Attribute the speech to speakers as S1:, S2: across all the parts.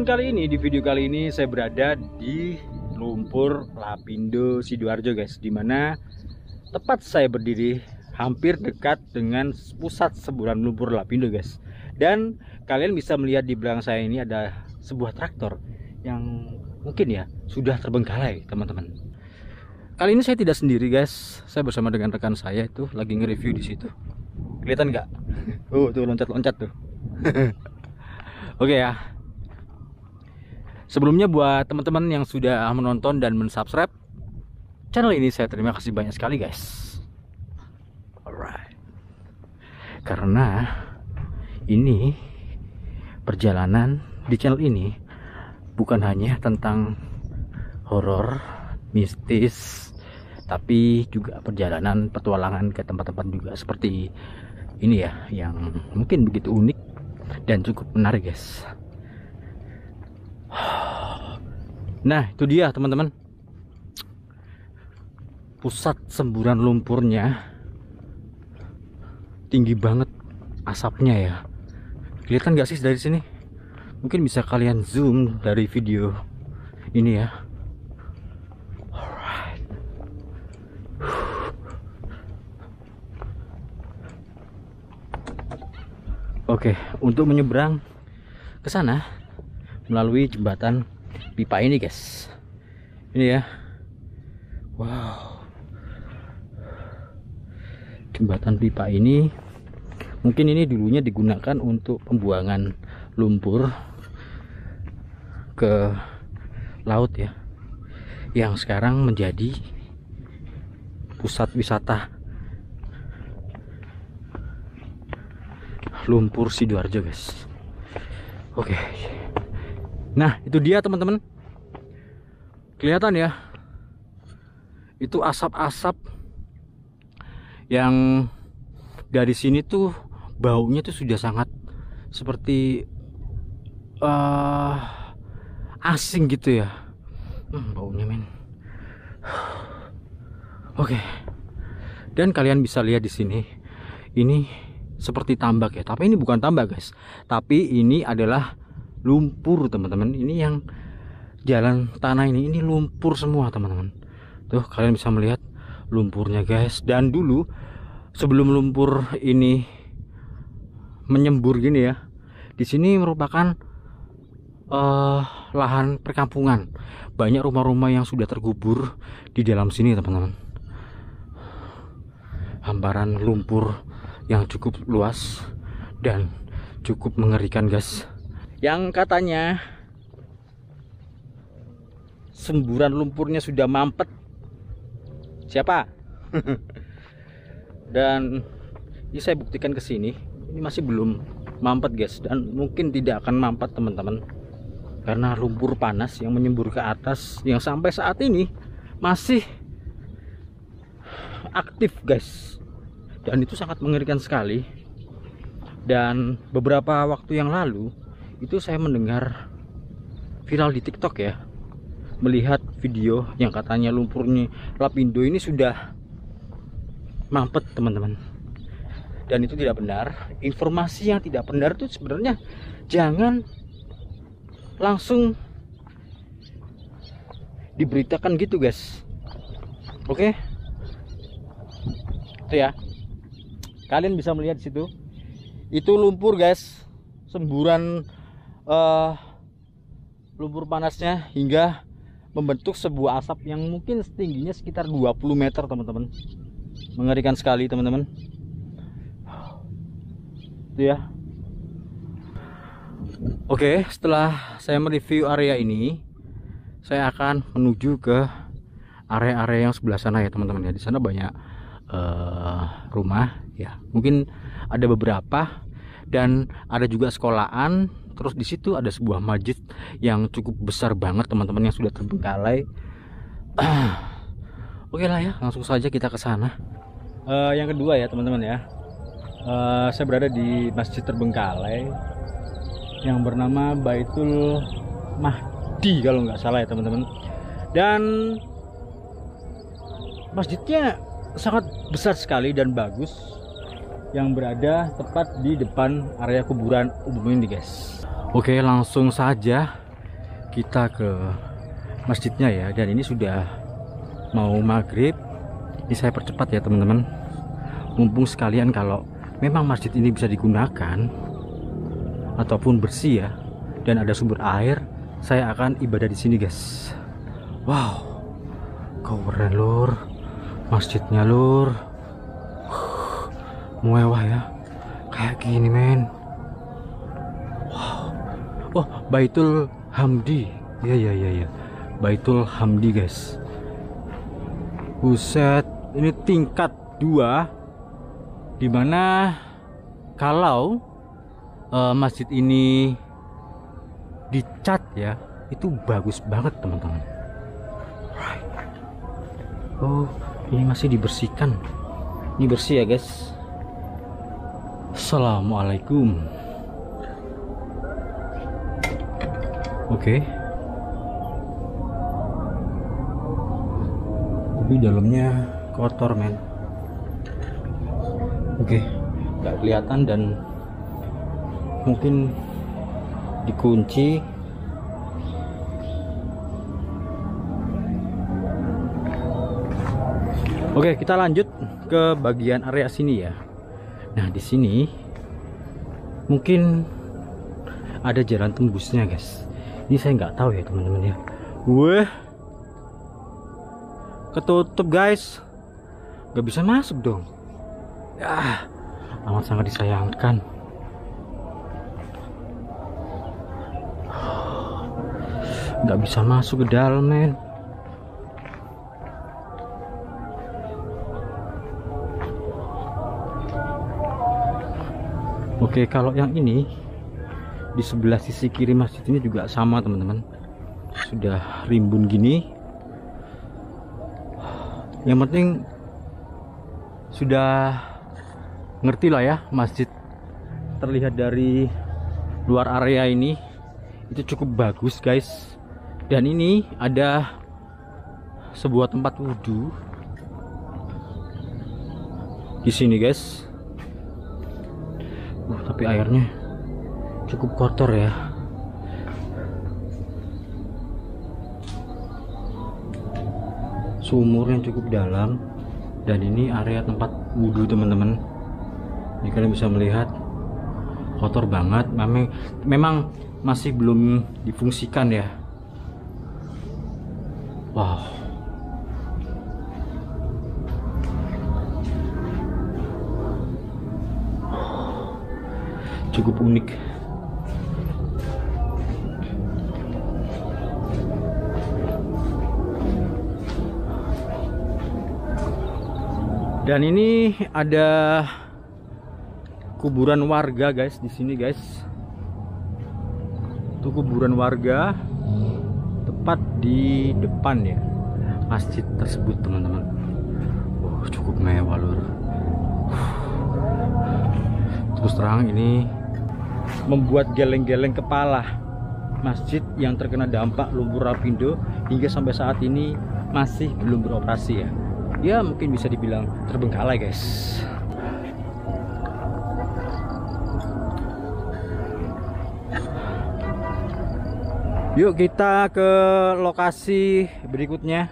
S1: teman-teman, kali ini di video kali ini saya berada di Lumpur Lapindo Sidoarjo guys, dimana tepat saya berdiri hampir dekat dengan pusat semburan lumpur Lapindo guys. Dan kalian bisa melihat di belakang saya ini ada sebuah traktor yang mungkin ya sudah terbengkalai teman-teman. Kali ini saya tidak sendiri guys, saya bersama dengan rekan saya itu lagi nge-review di situ. Kelihatan nggak? Oh tuh loncat-loncat tuh. Oke ya. Sebelumnya buat teman-teman yang sudah menonton dan mensubscribe channel ini, saya terima kasih banyak sekali guys. Alright. Karena ini perjalanan di channel ini bukan hanya tentang horor, mistis, tapi juga perjalanan petualangan ke tempat-tempat juga seperti ini ya, yang mungkin begitu unik dan cukup menarik guys. Nah itu dia teman-teman, pusat semburan lumpurnya tinggi banget asapnya ya. Kelihatan gak sih dari sini? Mungkin bisa kalian zoom dari video ini ya. Alright. Oke, untuk menyeberang ke sana melalui jembatan pipa ini guys. Ini ya. Wow. Jembatan pipa ini mungkin ini dulunya digunakan untuk pembuangan lumpur ke laut ya, yang sekarang menjadi pusat wisata lumpur Sidoarjo guys. Oke. Nah itu dia teman-teman, kelihatan ya, itu asap-asap yang dari sini tuh baunya tuh sudah sangat seperti asing gitu ya. Baunya men. Oke. Dan kalian bisa lihat di sini, ini seperti tambak ya, tapi ini bukan tambak guys, tapi ini adalah lumpur teman-teman. Ini yang jalan tanah ini lumpur semua teman-teman. Tuh kalian bisa melihat lumpurnya guys. Dan dulu sebelum lumpur ini menyembur gini ya, di sini merupakan lahan perkampungan. Banyak rumah-rumah yang sudah terkubur di dalam sini teman-teman. Hamparan lumpur yang cukup luas dan cukup mengerikan guys, yang katanya semburan lumpurnya sudah mampet. Siapa? Dan ini saya buktikan ke sini, ini masih belum mampet guys, dan mungkin tidak akan mampet teman-teman, karena lumpur panas yang menyembur ke atas yang sampai saat ini masih aktif guys, dan itu sangat mengerikan sekali. Dan beberapa waktu yang lalu itu saya mendengar viral di TikTok ya, melihat video yang katanya lumpurnya Lapindo ini sudah mampet teman-teman. Dan itu tidak benar. Informasi yang tidak benar itu sebenarnya jangan langsung diberitakan gitu guys. Oke, itu ya, kalian bisa melihat di situ, itu lumpur guys, semburan lumpur panasnya hingga membentuk sebuah asap yang mungkin tingginya sekitar 20 meter teman-teman. Mengerikan sekali teman-teman. Itu ya. Oke, setelah saya mereview area ini, saya akan menuju ke area-area yang sebelah sana ya teman-teman ya. Di sana banyak rumah ya, mungkin ada beberapa, dan ada juga sekolahan. Terus di situ ada sebuah masjid yang cukup besar banget teman-teman, yang sudah terbengkalai. Oke lah ya, langsung saja kita ke sana. Yang kedua ya teman-teman ya, saya berada di masjid terbengkalai yang bernama Baitul Mahdi kalau nggak salah ya teman-teman. Dan masjidnya sangat besar sekali dan bagus, yang berada tepat di depan area kuburan umum ini guys. Oke, langsung saja kita ke masjidnya ya. Dan ini sudah mau maghrib. Ini saya percepat ya teman-teman, mumpung sekalian kalau memang masjid ini bisa digunakan ataupun bersih ya, dan ada sumber air, saya akan ibadah di sini guys. Wow, keren lur, masjidnya lur, mewah ya, kayak gini men. Wow, oh Baitul Hamdi, ya, Baitul Hamdi guys. Buset, ini tingkat 2, dimana kalau masjid ini dicat ya, itu bagus banget teman-teman. Oh, ini masih dibersihkan. Ini bersih ya guys. Assalamualaikum. Oke. Tapi dalamnya kotor men. Oke, nggak kelihatan dan mungkin dikunci. Oke, kita lanjut ke bagian area sini ya. Nah, di sini mungkin ada jalan tembusnya guys. Ini saya nggak tahu ya teman-teman ya. Wah, ketutup guys, nggak bisa masuk dong ya, amat sangat disayangkan. Nggak bisa masuk ke dalam men. Oke, kalau yang ini di sebelah sisi kiri masjid ini juga sama teman-teman, sudah rimbun gini. Yang penting sudah ngerti lah ya, masjid terlihat dari luar area ini itu cukup bagus guys. Dan ini ada sebuah tempat wudhu di sini guys. Tapi airnya cukup kotor ya. Sumurnya cukup dalam, dan ini area tempat wudhu teman-teman. Ini kalian bisa melihat kotor banget. Memang masih belum difungsikan ya. Wow, cukup unik. Dan ini ada kuburan warga guys di sini guys. Itu kuburan warga tepat di depan ya masjid tersebut teman-teman. Cukup mewah lur. Terus terang ini membuat geleng-geleng kepala. Masjid yang terkena dampak lumpur lapindo hingga sampai saat ini masih belum beroperasi ya. Ya mungkin bisa dibilang terbengkalai guys. Yuk kita ke lokasi berikutnya,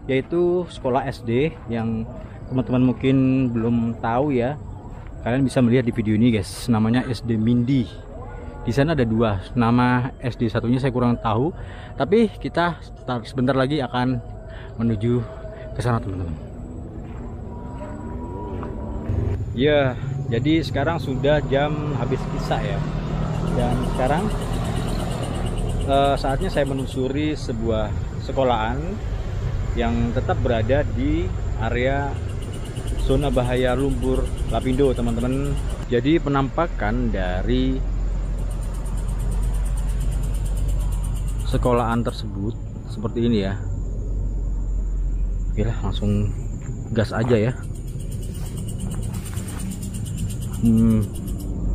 S1: yaitu sekolah SD yang teman-teman mungkin belum tahu ya. Kalian bisa melihat di video ini guys, namanya SD Mindi. Di sana ada 2, nama SD satunya saya kurang tahu, tapi kita sebentar lagi akan menuju ke sana teman-teman. Ya, jadi sekarang sudah jam habis isya ya. Dan sekarang saatnya saya menelusuri sebuah sekolahan yang tetap berada di area zona bahaya lumpur lapindo teman-teman. Jadi penampakan dari sekolahan tersebut seperti ini ya. Oke lah, langsung gas aja ya.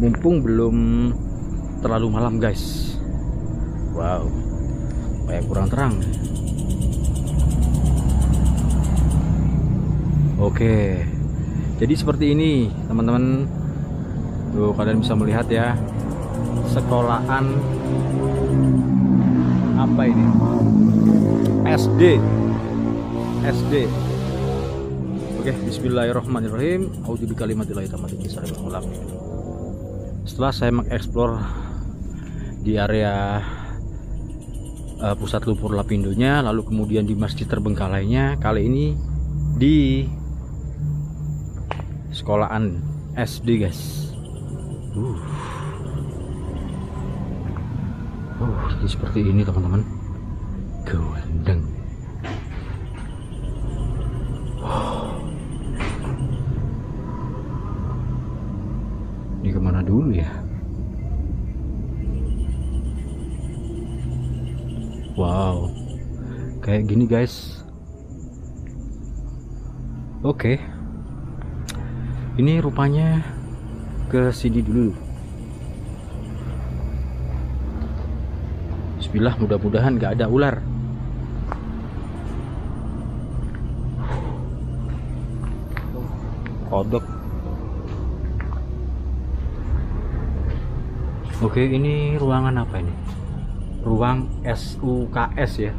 S1: Mumpung belum terlalu malam guys. Wow, kayak kurang terang. Oke, jadi seperti ini teman-teman. Tuh kalian bisa melihat ya, sekolahan Apa ini? SD. Oke, bismillahirrahmanirrahim. A'udzubikalimatillahit tammati min syarri ma khalaq. Setelah saya mengeksplor di area pusat lumpur Lapindonya, lalu kemudian di masjid terbengkalainya, kali ini di sekolahan SD, guys. Jadi seperti ini, teman-teman. Gawandang. Ini kemana dulu ya? Wow, kayak gini, guys. Oke, ini rupanya ke sini dulu. Bismillah, mudah-mudahan gak ada ular. Kodok. Oke, ini ruangan apa ini? Ruang SUKS ya.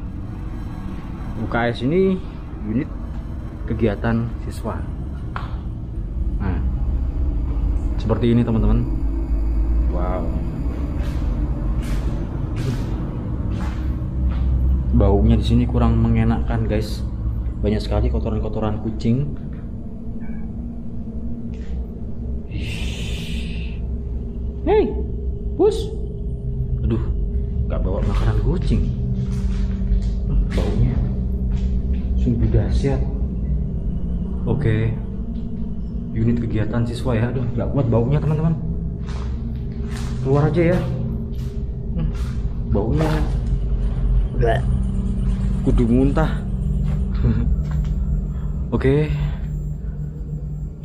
S1: UKS ini unit kegiatan siswa. Nah, seperti ini, teman-teman. Wow. Baunya di sini kurang mengenakan, guys. Banyak sekali kotoran-kotoran kucing. Hei, bus. Aduh, gak bawa makanan kucing. Baunya sungguh dahsyat. Oke, unit kegiatan siswa ya. Aduh, gak kuat baunya, teman-teman. Keluar aja ya. Baunya kudu muntah. Oke,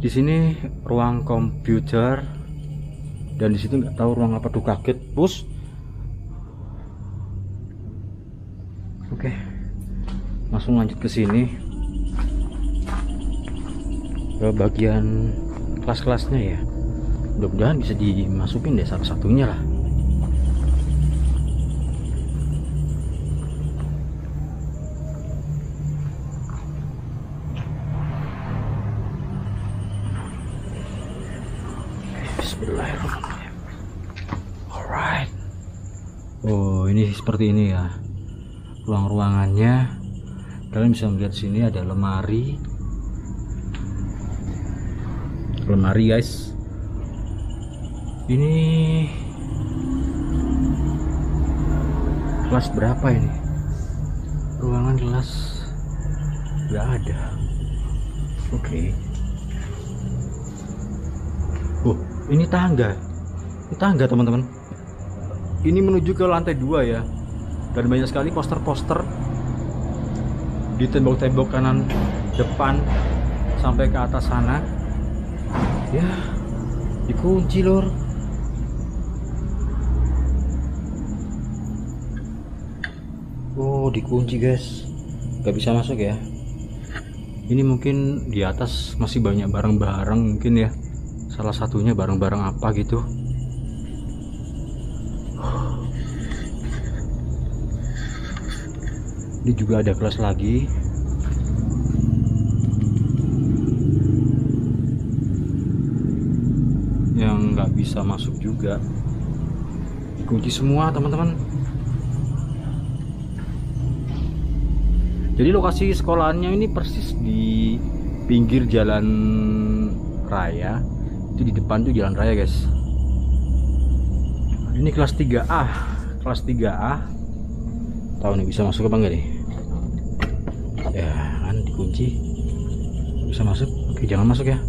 S1: di sini ruang komputer, dan di situ nggak tahu ruang apa tuh, kaget, bos. Oke, langsung lanjut ke sini, ke bagian kelas-kelasnya ya. Mudah-mudahan bisa dimasukin deh satu-satunya lah. Bismillahirrahmanirrahim. Alright. Oh, ini seperti ini ya ruang-ruangannya. Kalian bisa melihat sini ada lemari, guys. Ini kelas berapa ini? Ruangan kelas nggak ada. Oke. Oh, ini tangga. Ini tangga, teman-teman. Ini menuju ke lantai 2 ya. Dan banyak sekali poster-poster di tembok-tembok kanan depan sampai ke atas sana. Ya, dikunci, lor. Oh, dikunci, guys. Gak bisa masuk ya. Ini mungkin di atas masih banyak barang-barang mungkin ya. Salah satunya barang-barang apa gitu. Ini juga ada kelas lagi. Yang nggak bisa masuk juga. Dikunci semua, teman-teman. Jadi lokasi sekolahannya ini persis di pinggir jalan raya. Itu di depan tuh jalan raya, guys. Ini kelas 3A. Kelas 3A. Tahu nih bisa masuk apa enggak nih? Ya kan dikunci. Bisa masuk. Oke, jangan masuk ya.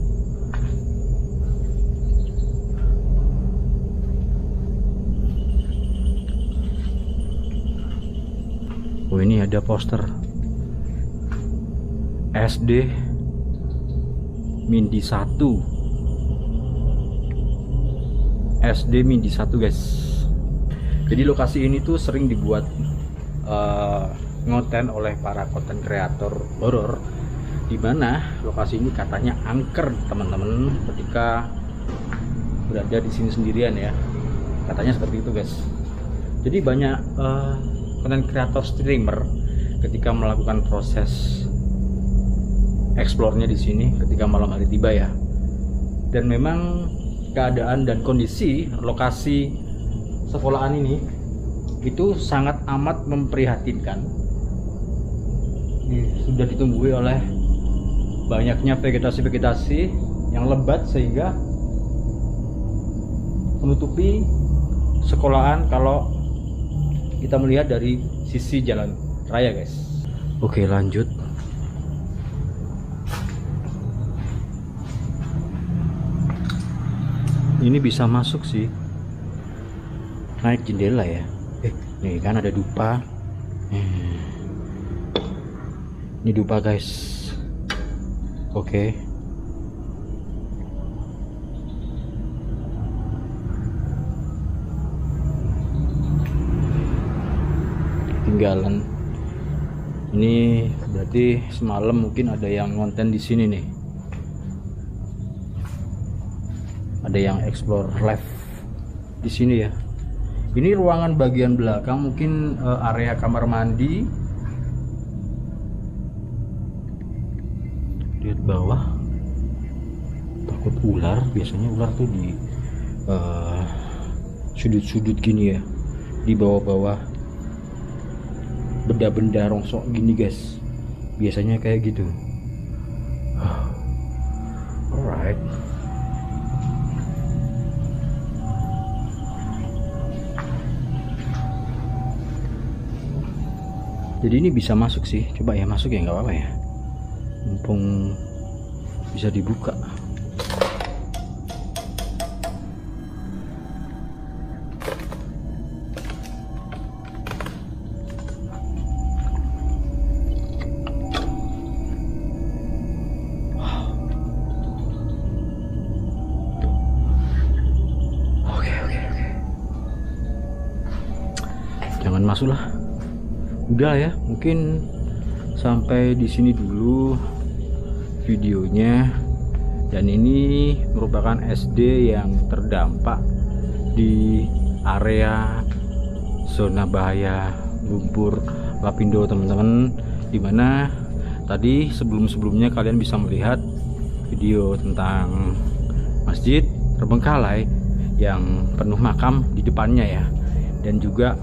S1: Oh, ini ada poster SD Mindi 1. SD Mindi 1, guys. Jadi lokasi ini tuh sering dibuat ngonten oleh para konten kreator horor, dimana lokasi ini katanya angker, teman-teman, ketika berada di sini sendirian ya. Katanya seperti itu, guys. Jadi banyak konten kreator streamer ketika melakukan proses eksplornya di sini ketika malam hari tiba ya. Dan memang keadaan dan kondisi lokasi sekolahan ini itu sangat amat memprihatinkan. Sudah ditumbuhi oleh banyaknya vegetasi-vegetasi yang lebat sehingga menutupi sekolahan kalau kita melihat dari sisi jalan raya, guys. Oke, lanjut. Ini bisa masuk sih, naik jendela ya. Nih kan ada dupa. Ini dupa, guys. Oke. Tinggalan. Ini berarti semalam mungkin ada yang ngonten di sini nih. Ada yang explore live di sini ya. Ini ruangan bagian belakang, mungkin area kamar mandi. Lihat bawah. Takut ular, biasanya ular tuh di sudut-sudut gini ya. Di bawah-bawah benda-benda rongsok gini, guys. Biasanya kayak gitu. Alright. Jadi ini bisa masuk sih. Coba ya masuk ya, nggak apa-apa ya. Mumpung bisa dibuka. Jangan masuk lah. Udah ya, mungkin sampai di sini dulu videonya. Dan ini merupakan SD yang terdampak di area zona bahaya lumpur Lapindo, teman-teman. Dimana tadi sebelum-sebelumnya kalian bisa melihat video tentang masjid terbengkalai yang penuh makam di depannya ya, dan juga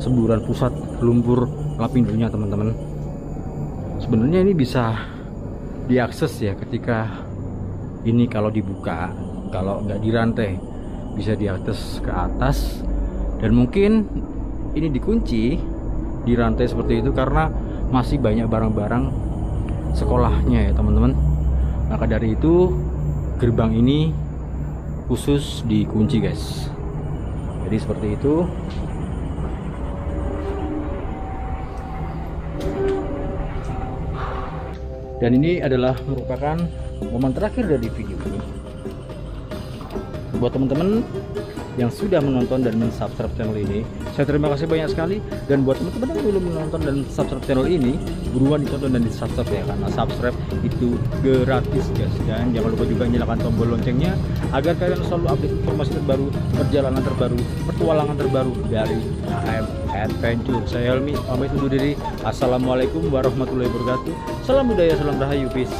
S1: semburan pusat lumpur Lapindonya, teman-teman. Sebenarnya ini bisa diakses ya ketika ini kalau dibuka, kalau nggak dirantai bisa diakses ke atas. Dan mungkin ini dikunci, dirantai seperti itu karena masih banyak barang-barang sekolahnya ya, teman-teman. Maka dari itu gerbang ini khusus dikunci, guys. Jadi seperti itu. Dan ini adalah merupakan momen terakhir dari video ini. Buat teman-teman yang sudah menonton dan mensubscribe channel ini, saya terima kasih banyak sekali. Dan buat teman-teman yang belum menonton dan subscribe channel ini, buruan ditonton dan di subscribe ya, karena subscribe itu gratis, guys. Dan jangan lupa juga nyalakan tombol loncengnya agar kalian selalu update informasi terbaru, perjalanan terbaru, petualangan terbaru dari AM Adventure. Saya Helmi, pamit undur diri. Assalamualaikum warahmatullahi wabarakatuh. Salam budaya, salam rahayu, peace.